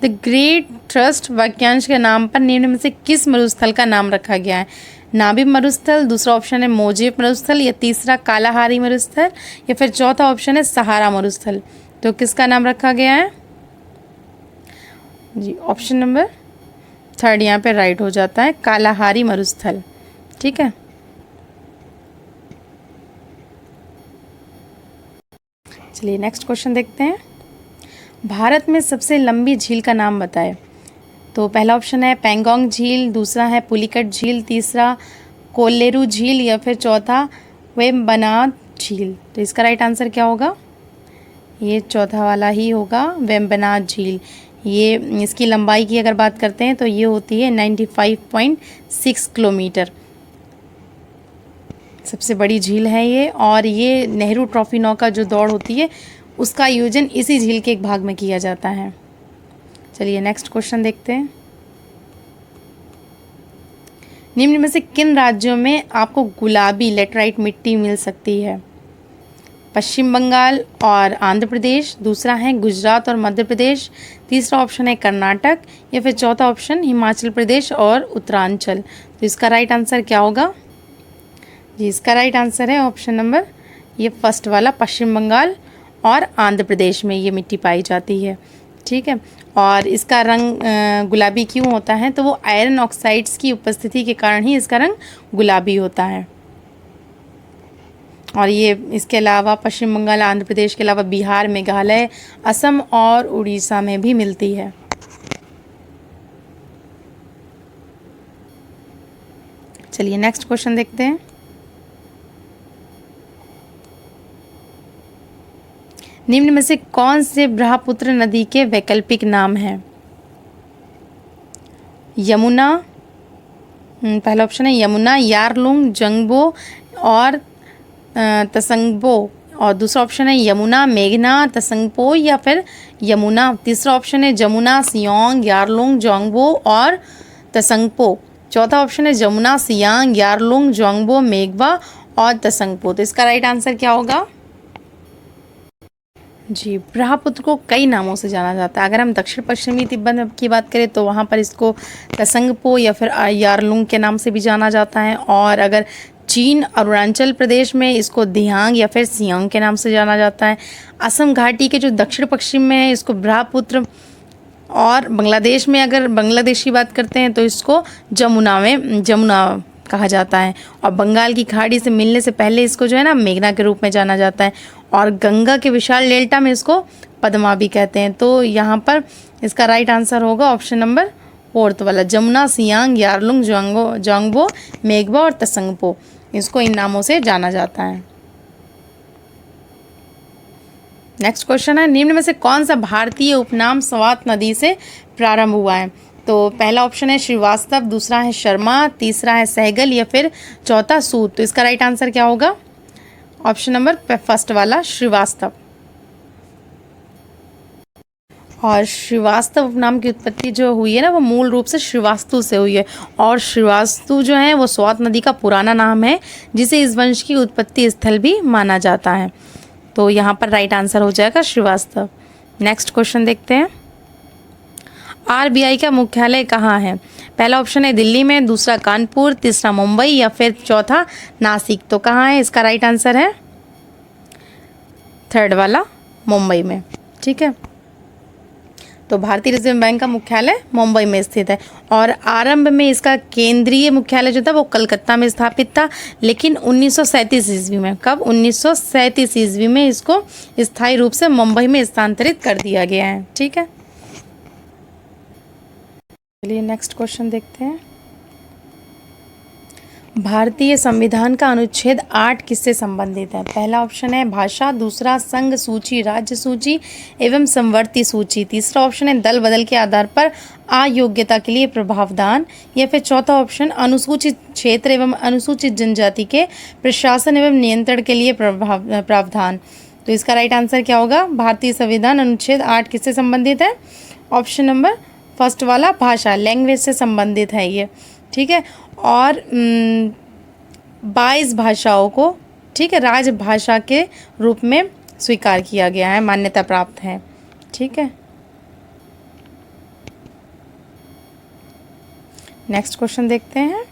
The great trust वाक्यांश के नाम पर निम्न में से किस मरुस्थल का नाम रखा गया है? नाबिब मरुस्थल, दूसरा ऑप्शन है मोजेब मरुस्थल, या तीसरा कालाहारी मरुस्थल, या फिर चौथा ऑप्शन है सहारा मरुस्थल। तो किसका नाम रखा गया है जी? ऑप्शन नंबर 3 यहाँ पे राइट हो जाता है, कालाहारी मरुस्थल। ठीक है, चलिए नेक्स्ट क्वेश्चन देखते हैं। भारत में सबसे लंबी झील का नाम बताएं। तो पहला ऑप्शन है पैंगोंग झील, दूसरा है पुलिकट झील, तीसरा कोल्लेरू झील, या फिर चौथा वेम्बनाड झील। तो इसका राइट आंसर क्या होगा? ये चौथा वाला ही होगा, वेम्बनाड झील। ये इसकी लंबाई की अगर बात करते हैं तो ये होती है 95.6 किलोमीटर। सबसे बड़ी झील है ये, और ये नेहरू ट्रॉफी नौका जो दौड़ होती है उसका आयोजन इसी झील के एक भाग में किया जाता है। चलिए नेक्स्ट क्वेश्चन देखते हैं। निम्न में से किन राज्यों में आपको गुलाबी लेटराइट मिट्टी मिल सकती है? पश्चिम बंगाल और आंध्र प्रदेश, दूसरा है गुजरात और मध्य प्रदेश, तीसरा ऑप्शन है कर्नाटक, या फिर चौथा ऑप्शन हिमाचल प्रदेश और उत्तरांचल। तो इसका राइट आंसर क्या होगा जी? इसका राइट आंसर है ऑप्शन नंबर ये फर्स्ट वाला, पश्चिम बंगाल और आंध्र प्रदेश में ये मिट्टी पाई जाती है। ठीक है, और इसका रंग गुलाबी क्यों होता है? तो वो आयरन ऑक्साइड्स की उपस्थिति के कारण ही इसका रंग गुलाबी होता है। और ये इसके अलावा पश्चिम बंगाल, आंध्र प्रदेश के अलावा बिहार, मेघालय, असम और उड़ीसा में भी मिलती है। चलिए नेक्स्ट क्वेश्चन देखते हैं। निम्न में से कौन से ब्रह्मपुत्र नदी के वैकल्पिक नाम हैं? यमुना, पहला ऑप्शन है यमुना, यारलुंग, जंगबो और तसंगबो, और दूसरा ऑप्शन है यमुना, मेघना, तसंगपो, या फिर यमुना। तीसरा ऑप्शन है जमुना, सियोंग, यारलुंग, जोंगबो और तसंगपो। चौथा ऑप्शन है जमुना, सियांग, यारलुंग, जोंगबो, मेघवा और तसंगपो। तो इसका राइट आंसर क्या होगा जी? ब्रह्मपुत्र को कई नामों से जाना जाता है। अगर हम दक्षिण पश्चिमी तिब्बत की बात करें तो वहाँ पर इसको तसंगपो या फिर यारलुंग के नाम से भी जाना जाता है, और अगर चीन अरुणाचल प्रदेश में इसको दियांग या फिर सियांग के नाम से जाना जाता है। असम घाटी के जो दक्षिण पश्चिम में है इसको ब्रह्मपुत्र, और बांग्लादेश में अगर बांग्लादेश की बात करते हैं तो इसको जमुना कहा जाता है, और बंगाल की खाड़ी से मिलने से पहले इसको जो है ना मेघना के रूप में जाना जाता है, और गंगा के विशाल डेल्टा में इसको पद्मा भी कहते हैं। तो यहाँ पर इसका राइट आंसर होगा ऑप्शन नंबर 4 वाला, जमुना, सियांग, यारलुंग, जोंगबो, मेघवा और तसंगपो। इसको इन नामों से जाना जाता है। नेक्स्ट क्वेश्चन है, निम्न में से कौन सा भारतीय उपनाम स्वात नदी से प्रारंभ हुआ है? तो पहला ऑप्शन है श्रीवास्तव, दूसरा है शर्मा, तीसरा है सहगल, या फिर चौथा सूद। तो इसका राइट आंसर क्या होगा? ऑप्शन नंबर फर्स्ट वाला, श्रीवास्तव। और श्रीवास्तव उपनाम की उत्पत्ति जो हुई है ना वो मूल रूप से श्रीवास्तु से हुई है, और श्रीवास्तु जो है वो स्वात नदी का पुराना नाम है जिसे इस वंश की उत्पत्ति स्थल भी माना जाता है। तो यहाँ पर राइट आंसर हो जाएगा श्रीवास्तव। नेक्स्ट क्वेश्चन देखते हैं। आरबीआई का मुख्यालय कहाँ है? पहला ऑप्शन है दिल्ली में, दूसरा कानपुर, तीसरा मुंबई, या फिर चौथा नासिक। तो कहाँ है? इसका राइट आंसर है 3 वाला, मुंबई में। ठीक है, तो भारतीय रिजर्व बैंक का मुख्यालय मुंबई में स्थित है, और आरंभ में इसका केंद्रीय मुख्यालय जो था वो कलकत्ता में स्थापित था, लेकिन 1937 ईस्वी में, कब? 1937 ईस्वी में इसको स्थायी रूप से मुंबई में स्थानांतरित कर दिया गया है। ठीक है, चलिए नेक्स्ट क्वेश्चन देखते हैं। भारतीय संविधान का अनुच्छेद 8 किससे संबंधित है? पहला ऑप्शन है भाषा, दूसरा संघ सूची, राज्य सूची एवं समवर्ती सूची, तीसरा ऑप्शन है दल बदल के आधार पर अयोग्यता के लिए प्रावधान, या फिर चौथा ऑप्शन अनुसूचित क्षेत्र एवं अनुसूचित जनजाति के प्रशासन एवं नियंत्रण के लिए प्रावधान। तो इसका राइट आंसर क्या होगा? भारतीय संविधान अनुच्छेद 8 किससे संबंधित है? ऑप्शन नंबर फर्स्ट वाला, भाषा, लैंग्वेज से संबंधित है ये। ठीक है, और 22 भाषाओं को, ठीक है, राजभाषा के रूप में स्वीकार किया गया है, मान्यता प्राप्त है। ठीक है, नेक्स्ट क्वेश्चन देखते हैं।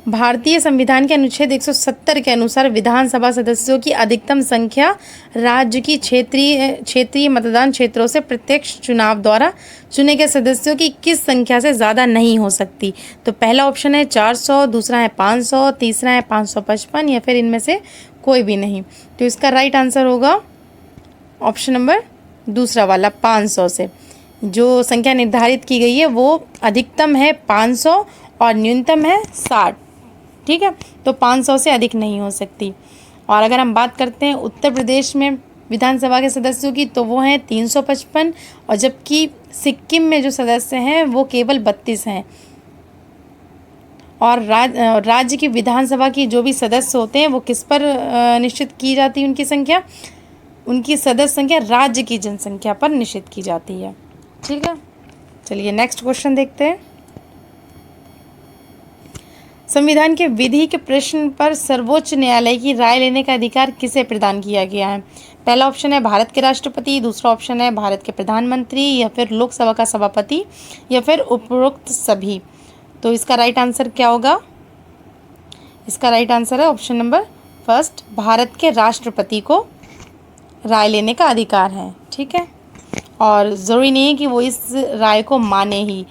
भारतीय संविधान के अनुच्छेद 170 के अनुसार विधानसभा सदस्यों की अधिकतम संख्या राज्य की क्षेत्रीय मतदान क्षेत्रों से प्रत्यक्ष चुनाव द्वारा चुने गए सदस्यों की किस संख्या से ज़्यादा नहीं हो सकती? तो पहला ऑप्शन है 400, दूसरा है 500, तीसरा है 555 या फिर इनमें से कोई भी नहीं। तो इसका राइट आंसर होगा ऑप्शन नंबर दूसरा वाला 500 से। जो संख्या निर्धारित की गई है वो अधिकतम है 500 और न्यूनतम है 60। ठीक है, तो 500 से अधिक नहीं हो सकती। और अगर हम बात करते हैं उत्तर प्रदेश में विधानसभा के सदस्यों की तो वो हैं 355 और जबकि सिक्किम में जो सदस्य हैं वो केवल 32 हैं। और राज्य की विधानसभा की जो भी सदस्य होते हैं वो किस पर निश्चित की जाती है उनकी संख्या? उनकी सदस्य संख्या राज्य की जनसंख्या पर निश्चित की जाती है। ठीक है, चलिए नेक्स्ट क्वेश्चन देखते हैं। संविधान के विधि के प्रश्न पर सर्वोच्च न्यायालय की राय लेने का अधिकार किसे प्रदान किया गया है? पहला ऑप्शन है भारत के राष्ट्रपति, दूसरा ऑप्शन है भारत के प्रधानमंत्री या फिर लोकसभा का सभापति या फिर उपरोक्त सभी। तो इसका राइट आंसर क्या होगा? इसका राइट आंसर है ऑप्शन नंबर फर्स्ट, भारत के राष्ट्रपति को राय लेने का अधिकार है। ठीक है, और ज़रूरी नहीं है कि वो इस राय को माने ही,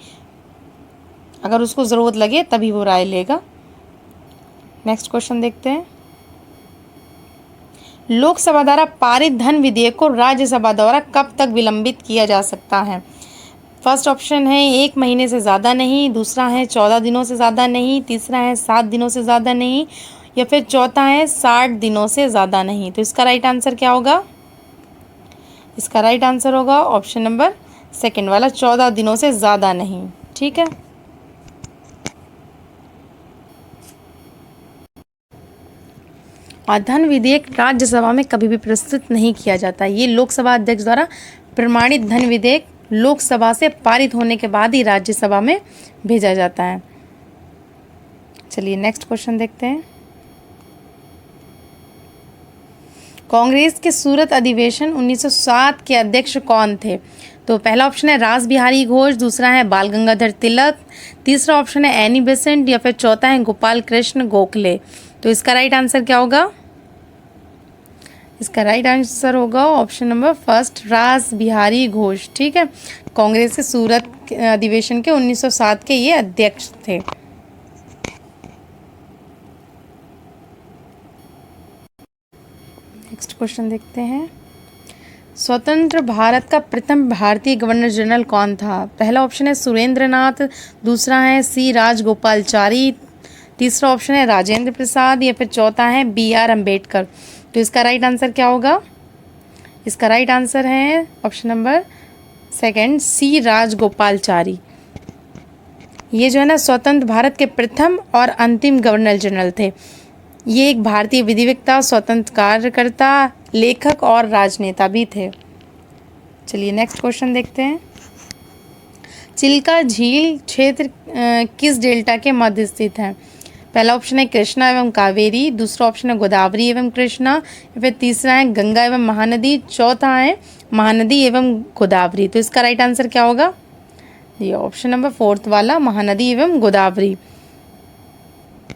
अगर उसको ज़रूरत लगे तभी वो राय लेगा। नेक्स्ट क्वेश्चन देखते हैं। लोकसभा द्वारा पारित धन विधेयक को राज्यसभा द्वारा कब तक विलंबित किया जा सकता है? फर्स्ट ऑप्शन है 1 महीने से ज़्यादा नहीं, दूसरा है 14 दिनों से ज़्यादा नहीं, तीसरा है 7 दिनों से ज़्यादा नहीं या फिर चौथा है 60 दिनों से ज़्यादा नहीं। तो इसका राइट आंसर क्या होगा? इसका राइट आंसर होगा ऑप्शन नंबर सेकंड वाला, 14 दिनों से ज़्यादा नहीं। ठीक है, और धन विधेयक राज्यसभा में कभी भी प्रस्तुत नहीं किया जाता। ये लोकसभा अध्यक्ष द्वारा प्रमाणित धन विधेयक लोकसभा से पारित होने के बाद ही राज्यसभा में भेजा जाता है। चलिए नेक्स्ट क्वेश्चन देखते हैं। कांग्रेस के सूरत अधिवेशन 1907 के अध्यक्ष कौन थे? तो पहला ऑप्शन है रास बिहारी घोष, दूसरा है बाल गंगाधर तिलक, तीसरा ऑप्शन है एनी बेसेंट या फिर चौथा है गोपाल कृष्ण गोखले। तो इसका राइट आंसर क्या होगा? इसका राइट आंसर होगा ऑप्शन नंबर फर्स्ट, रास बिहारी घोष। ठीक है, कांग्रेस के सूरत अधिवेशन के 1907 के ये अध्यक्ष थे। नेक्स्ट क्वेश्चन देखते हैं। स्वतंत्र भारत का प्रथम भारतीय गवर्नर जनरल कौन था? पहला ऑप्शन है सुरेंद्र नाथ, दूसरा है सी राजगोपालचारी, तीसरा ऑप्शन है राजेंद्र प्रसाद या फिर चौथा है BR अम्बेडकर। तो इसका राइट आंसर क्या होगा? इसका राइट आंसर है ऑप्शन नंबर सेकंड, सी राजगोपालचारी। ये जो है ना स्वतंत्र भारत के प्रथम और अंतिम गवर्नर जनरल थे। ये एक भारतीय विधिवेत्ता, स्वतंत्र कार्यकर्ता, लेखक और राजनेता भी थे। चलिए नेक्स्ट क्वेश्चन देखते हैं। चिल्का झील क्षेत्र किस डेल्टा के मध्य स्थित है? पहला ऑप्शन है कृष्णा एवं कावेरी, दूसरा ऑप्शन है गोदावरी एवं कृष्णा या फिर तीसरा है गंगा एवं महानदी, चौथा है महानदी एवं गोदावरी। तो इसका राइट आंसर क्या होगा? ये ऑप्शन नंबर फोर्थ वाला, महानदी एवं गोदावरी।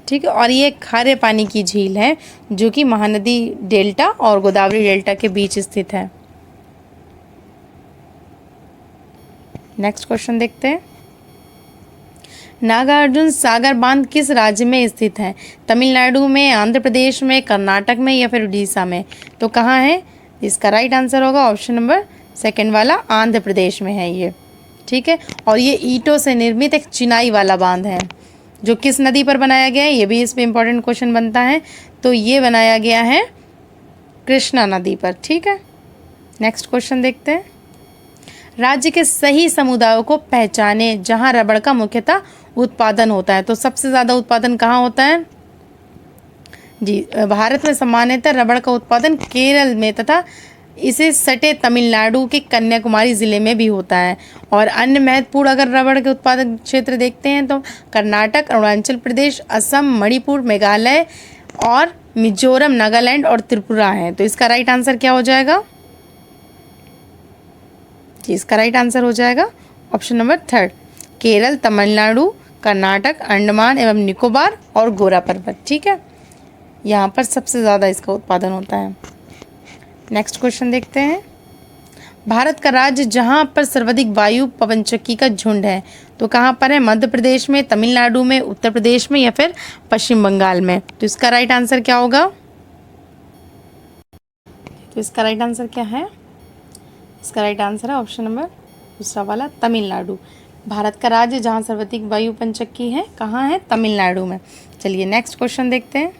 ठीक है, और ये खारे पानी की झील है जो कि महानदी डेल्टा और गोदावरी डेल्टा के बीच स्थित है। नेक्स्ट क्वेश्चन देखते हैं। नागार्जुन सागर बांध किस राज्य में स्थित है? तमिलनाडु में, आंध्र प्रदेश में, कर्नाटक में या फिर उड़ीसा में? तो कहाँ है? इसका राइट आंसर होगा ऑप्शन नंबर सेकंड वाला, आंध्र प्रदेश में है ये। ठीक है, और ये ईंटों से निर्मित एक चिनाई वाला बांध है जो किस नदी पर बनाया गया है? ये भी इस पर इम्पोर्टेंट क्वेश्चन बनता है। तो ये बनाया गया है कृष्णा नदी पर। ठीक है, नेक्स्ट क्वेश्चन देखते हैं। राज्य के सही समुदायों को पहचाने जहां रबड़ का मुख्यतः उत्पादन होता है। तो सबसे ज़्यादा उत्पादन कहाँ होता है? जी, भारत में सामान्यतः रबड़ का उत्पादन केरल में तथा इसे सटे तमिलनाडु के कन्याकुमारी ज़िले में भी होता है। और अन्य महत्वपूर्ण अगर रबड़ के उत्पादक क्षेत्र देखते हैं तो कर्नाटक, अरुणाचल प्रदेश, असम, मणिपुर, मेघालय और मिजोरम, नागालैंड और त्रिपुरा है। तो इसका राइट आंसर क्या हो जाएगा? जी, इसका राइट आंसर हो जाएगा option number third, Kerala, Tamil Nadu, Karnataka, Andaman एवं निकोबार और गोरा पर्वत। ठीक है, यहाँ पर सबसे ज़्यादा इसका उत्पादन होता है। नेक्स्ट क्वेश्चन देखते हैं। भारत का राज्य जहाँ पर सर्वाधिक वायु पवनचक्की का झुंड है, तो कहाँ पर है? मध्य प्रदेश में, तमिलनाडु में, उत्तर प्रदेश में या फिर पश्चिम बंगाल में। तो इसका राइट आंसर क्या होगा? तो इसका राइट आंसर क्या है? इसका राइट आंसर है ऑप्शन नंबर दूसरा वाला, तमिलनाडु। भारत का राज्य जहाँ सर्वाधिक वायु पवनचक्की है, कहाँ है? तमिलनाडु में। चलिए नेक्स्ट क्वेश्चन देखते हैं।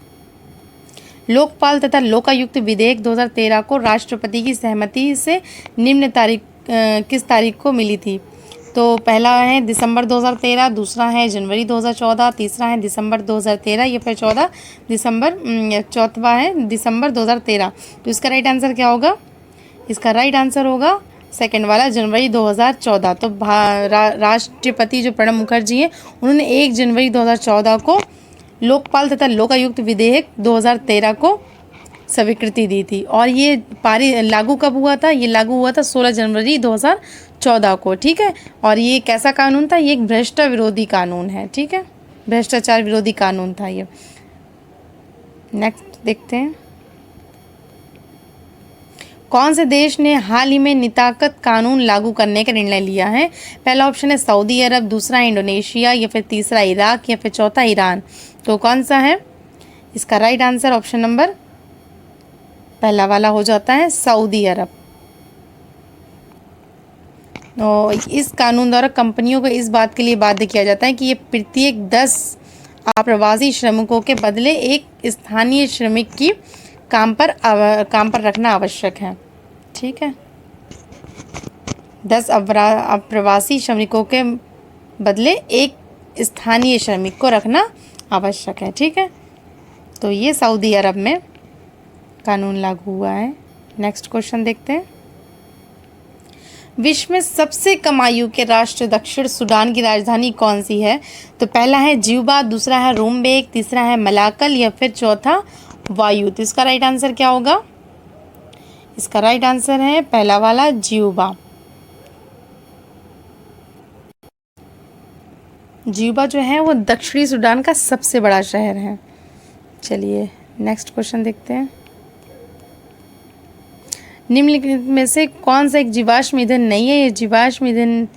लोकपाल तथा लोकायुक्त विधेयक 2013 को राष्ट्रपति की सहमति से निम्न तारीख किस तारीख को मिली थी? तो पहला है दिसंबर 2013, दूसरा है जनवरी 2014, तीसरा है दिसंबर 2013 या फिर 14 दिसंबर, चौथा है दिसंबर 2013। तो इसका राइट आंसर क्या होगा? इसका राइट आंसर होगा सेकंड वाला, जनवरी 2014। तो राष्ट्रपति जो प्रणब मुखर्जी हैं, उन्होंने 1 जनवरी 2014 को लोकपाल तथा लोकायुक्त विधेयक 2013 को स्वीकृति दी थी। और ये लागू कब हुआ था? ये लागू हुआ था 16 जनवरी 2014 को। ठीक है, और ये कैसा कानून था? ये एक भ्रष्टाचार विरोधी कानून है। ठीक है, भ्रष्टाचार विरोधी कानून था ये। नेक्स्ट देखते हैं। कौन से देश ने हाल ही में निताकत कानून लागू करने का निर्णय लिया है? पहला ऑप्शन है सऊदी अरब, दूसरा है इंडोनेशिया या फिर तीसरा इराक या फिर चौथा ईरान। तो कौन सा है? इसका राइट आंसर ऑप्शन नंबर पहला वाला हो जाता है, सऊदी अरब। तो इस कानून द्वारा कंपनियों को इस बात के लिए बाध्य किया जाता है कि ये प्रत्येक 10 अप्रवासी श्रमिकों के बदले एक स्थानीय श्रमिक की काम पर रखना आवश्यक है। ठीक है, 10 अप्रवासी श्रमिकों के बदले एक स्थानीय श्रमिक को रखना आवश्यक है। ठीक है, तो ये सऊदी अरब में कानून लागू हुआ है। नेक्स्ट क्वेश्चन देखते हैं। विश्व में सबसे कम आयु के राष्ट्र दक्षिण सूडान की राजधानी कौन सी है? तो पहला है ज्यूबा, दूसरा है रुम्बेक, तीसरा है मलाकल या फिर चौथा वायु। तो इसका राइट आंसर क्या होगा? इसका राइट आंसर है पहला वाला, ज्यूबा। ज्यूबा जो है वो दक्षिणी सूडान का सबसे बड़ा शहर है। चलिए नेक्स्ट क्वेश्चन देखते हैं। निम्नलिखित में से कौन सा एक जीवाश्म ईंधन नहीं है? ये जीवाश्म ईंधन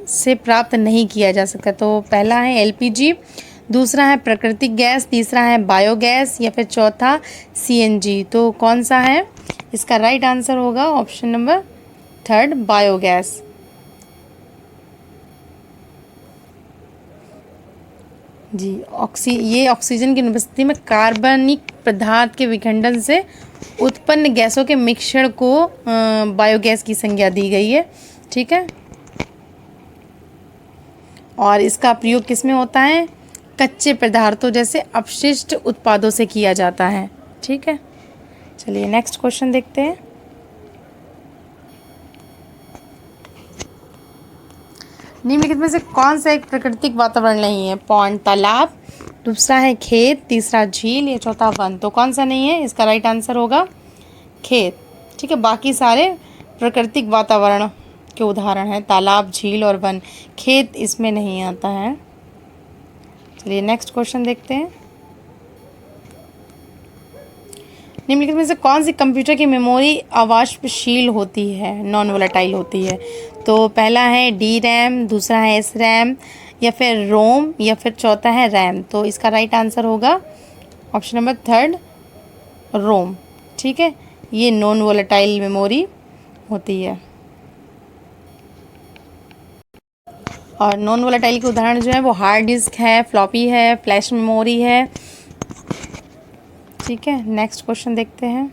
से प्राप्त नहीं किया जा सकता। तो पहला है एलपीजी, दूसरा है प्राकृतिक गैस, तीसरा है बायोगैस या फिर चौथा सीएनजी। तो कौन सा है? इसका राइट आंसर होगा ऑप्शन नंबर थर्ड, बायोगैस। जी, ये ऑक्सीजन की उपस्थिति में कार्बनिक पदार्थ के विखंडन से उत्पन्न गैसों के मिश्रण को बायोगैस की संज्ञा दी गई है। ठीक है, और इसका प्रयोग किस में होता है? कच्चे पदार्थों जैसे अपशिष्ट उत्पादों से किया जाता है। ठीक है, चलिए नेक्स्ट क्वेश्चन देखते हैं। निम्नलिखित में से कौन सा एक प्राकृतिक वातावरण नहीं है? पौंड, तालाब, दूसरा है खेत, तीसरा झील या चौथा वन। तो कौन सा नहीं है? इसका राइट आंसर होगा खेत। ठीक है, बाकी सारे प्राकृतिक वातावरण के उदाहरण हैं, तालाब, झील और वन। खेत इसमें नहीं आता है। चलिए नेक्स्ट क्वेश्चन देखते हैं। निम्नलिखित में से कौन सी कंप्यूटर की मेमोरी अवाष्पशील होती है, नॉन वोलेटाइल होती है? तो पहला है डी रैम, दूसरा है एस रैम या फिर रोम या फिर चौथा है रैम। तो इसका राइट आंसर होगा ऑप्शन नंबर थर्ड, रोम। ठीक है, ये नॉन वोलेटाइल मेमोरी होती है। और नॉन वोलेटाइल के उदाहरण जो है वो हार्ड डिस्क है, फ्लॉपी है, फ्लैश मेमोरी है। ठीक है, नेक्स्ट क्वेश्चन देखते हैं।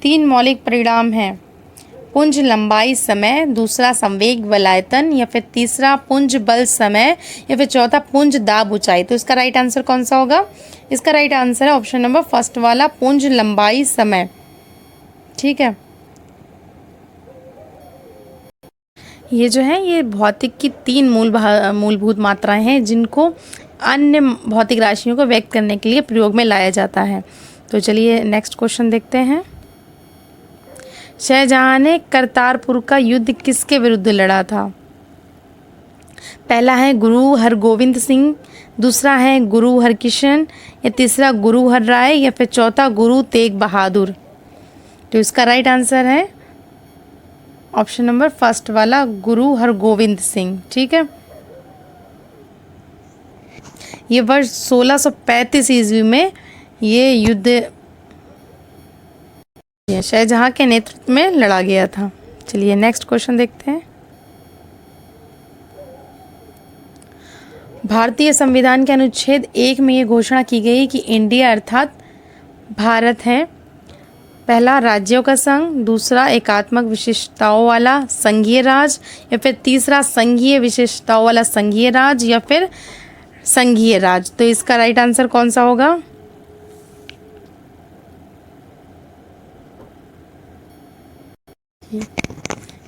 तीन मौलिक परिणाम हैं, पुंज लंबाई समय, दूसरा संवेग वलायतन या फिर तीसरा पुंज बल समय या फिर चौथा पुंज दाब ऊंचाई। तो इसका राइट आंसर कौन सा होगा? इसका राइट आंसर है ऑप्शन नंबर फर्स्ट वाला, पुंज लंबाई समय। ठीक है, ये जो है ये भौतिक की 3 मूलभूत मात्राएं हैं जिनको अन्य भौतिक राशियों को व्यक्त करने के लिए प्रयोग में लाया जाता है। तो चलिए नेक्स्ट क्वेश्चन देखते हैं। शाहजहां ने करतारपुर का युद्ध किसके विरुद्ध लड़ा था? पहला है गुरु हरगोविंद सिंह, दूसरा है गुरु हरकिशन, या तीसरा गुरु हरराय, या फिर चौथा गुरु तेग बहादुर। तो इसका राइट आंसर है ऑप्शन नंबर फर्स्ट वाला, गुरु हरगोविंद सिंह। ठीक है, ये वर्ष 1635 ईस्वी में ये युद्ध शाहजहां के नेतृत्व में लड़ा गया था। चलिए नेक्स्ट क्वेश्चन देखते हैं। भारतीय संविधान के अनुच्छेद 1 में ये घोषणा की गई कि इंडिया अर्थात भारत है पहला राज्यों का संघ, दूसरा एकात्मक विशेषताओं वाला संघीय राज, या फिर तीसरा संघीय विशेषताओं वाला संघीय राज, या फिर संघीय राज। तो इसका राइट आंसर कौन सा होगा?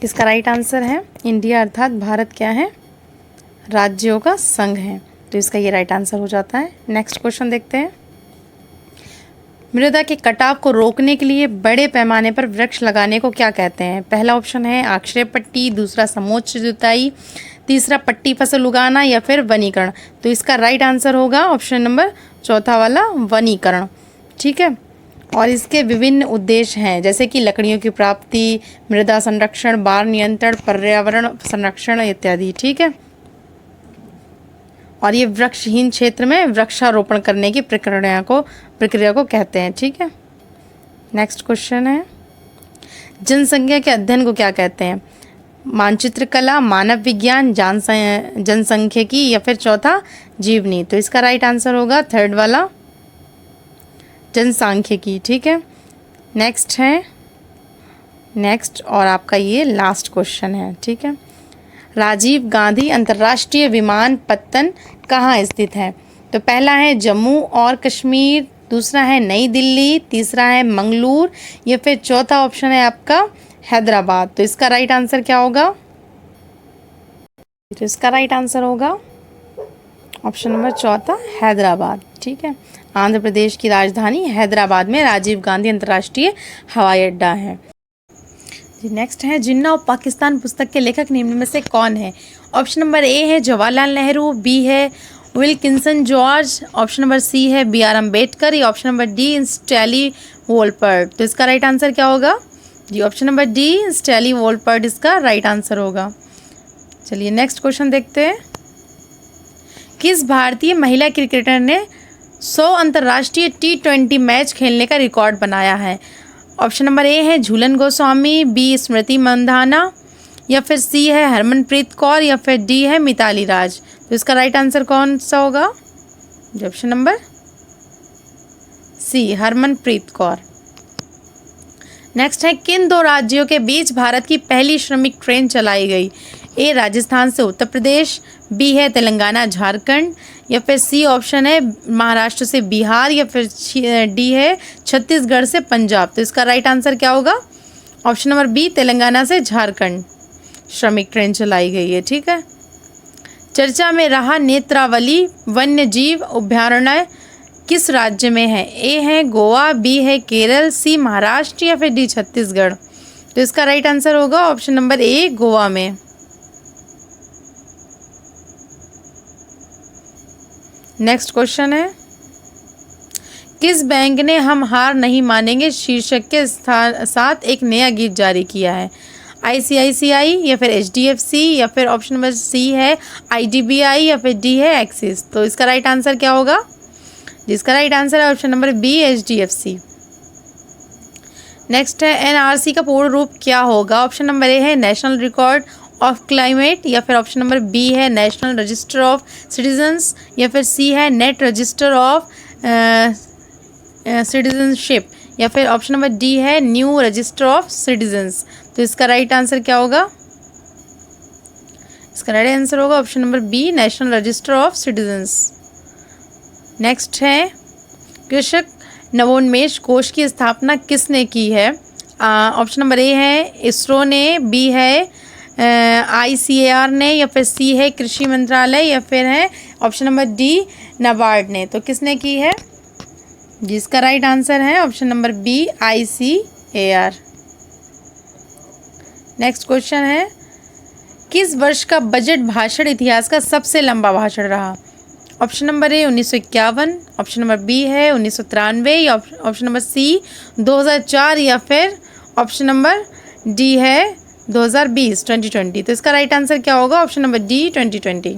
इसका राइट आंसर है इंडिया अर्थात भारत क्या है? राज्यों का संघ है। तो इसका ये राइट आंसर हो जाता है। नेक्स्ट क्वेश्चन देखते हैं। मृदा के कटाव को रोकने के लिए बड़े पैमाने पर वृक्ष लगाने को क्या कहते हैं? पहला ऑप्शन है आश्रय पट्टी, दूसरा समोच्च जुताई, तीसरा पट्टी फसल उगाना, या फिर वनीकरण। तो इसका राइट आंसर होगा ऑप्शन नंबर चौथा वाला, वनीकरण। ठीक है, और इसके विभिन्न उद्देश्य हैं जैसे कि लकड़ियों की प्राप्ति, मृदा संरक्षण, बाढ़ नियंत्रण, पर्यावरण संरक्षण इत्यादि। ठीक है, और ये वृक्षहीन क्षेत्र में वृक्षारोपण करने की प्रक्रिया को कहते हैं। ठीक है, नेक्स्ट क्वेश्चन है जनसंख्या के अध्ययन को क्या कहते हैं? मानचित्र कला, मानव विज्ञान, जनसंख्यिकी, या फिर चौथा जीवनी। तो इसका राइट आंसर होगा थर्ड वाला, जनसांख्यिकी। ठीक है, नेक्स्ट और आपका ये लास्ट क्वेश्चन है। ठीक है, राजीव गांधी अंतर्राष्ट्रीय विमानपत्तन कहाँ स्थित है? तो पहला है जम्मू और कश्मीर, दूसरा है नई दिल्ली, तीसरा है मंगलूर, या फिर चौथा ऑप्शन है आपका हैदराबाद। तो इसका राइट आंसर क्या होगा? तो इसका राइट आंसर होगा ऑप्शन नंबर चौथा, हैदराबाद। ठीक है, आंध्र प्रदेश की राजधानी हैदराबाद में राजीव गांधी अंतर्राष्ट्रीय हवाई अड्डा है। जी नेक्स्ट है जिन्ना ऑफ पाकिस्तान पुस्तक के लेखक निम्न में से कौन है? ऑप्शन नंबर ए है जवाहरलाल नेहरू, बी है Wilkinson George, option number C है BR अम्बेडकर, या option number D Stanley Wolpert. तो इसका राइट आंसर क्या होगा? जी option number D Stanley Wolpert इसका राइट आंसर होगा। चलिए नेक्स्ट क्वेश्चन देखते हैं। किस भारतीय महिला क्रिकेटर ने 100 अंतर्राष्ट्रीय T20 मैच खेलने का रिकॉर्ड बनाया है? ऑप्शन नंबर ए है झूलन गोस्वामी, बी स्मृति मंधाना, या फिर सी है हरमनप्रीत कौर, या फिर डी है मिताली राज। तो इसका राइट आंसर कौन सा होगा? Option number C, Harmanpreet Kaur. Next है किन दो राज्यों के बीच भारत की पहली श्रमिक ट्रेन चलाई गई? ए राजस्थान से उत्तर प्रदेश, बी है तेलंगाना झारखंड, या फिर सी ऑप्शन है महाराष्ट्र से बिहार, या फिर डी है छत्तीसगढ़ से पंजाब। तो इसका राइट आंसर क्या होगा? ऑप्शन नंबर बी, तेलंगाना से झारखंड श्रमिक ट्रेन चलाई गई है। ठीक है, चर्चा में रहा नेत्रावली वन्य जीव अभ्यारण्य किस राज्य में है? ए है गोवा, बी है केरल, सी महाराष्ट्र, या फिर डी छत्तीसगढ़। तो इसका राइट आंसर होगा ऑप्शन नंबर ए, गोवा में। नेक्स्ट क्वेश्चन है किस बैंक ने हम हार नहीं मानेंगे शीर्षक के साथ एक नया गीत जारी किया है? ICICI, या फिर HDFC, या फिर ऑप्शन नंबर सी है IDBI, या फिर डी है एक्सिस। तो इसका राइट आंसर क्या होगा? जिसका राइट आंसर है option number B, HDFC। Next है NRC का पूर्ण रूप क्या होगा? ऑप्शन नंबर ए है नेशनल रिकॉर्ड ऑफ क्लाइमेट, या फिर ऑप्शन नंबर बी है नेशनल रजिस्टर ऑफ सिटीजन्स, या फिर सी है नेट रजिस्टर ऑफ सिटीजनशिप, या फिर ऑप्शन नंबर डी है न्यू रजिस्टर ऑफ सिटीजन्स। तो इसका राइट आंसर क्या होगा? इसका राइट आंसर होगा option number B, national register of citizens. Next है कृषक नवोन्मेष कोष की स्थापना किसने की है? ऑप्शन नंबर ए है इसरो ने, बी है ICAR ने, या फिर सी है कृषि मंत्रालय, या फिर है ऑप्शन नंबर डी नाबार्ड ने। तो किसने की है? जिसका राइट आंसर है option number B, ICAR। Next question है, किस वर्ष का बजट भाषण इतिहास का सबसे लंबा भाषण रहा? Option number A 1951, option number B है 1993, या ऑप्शन नंबर सी 2004, या फिर ऑप्शन नंबर डी है 2020 2020। तो इसका राइट आंसर क्या होगा? Option number D 2020।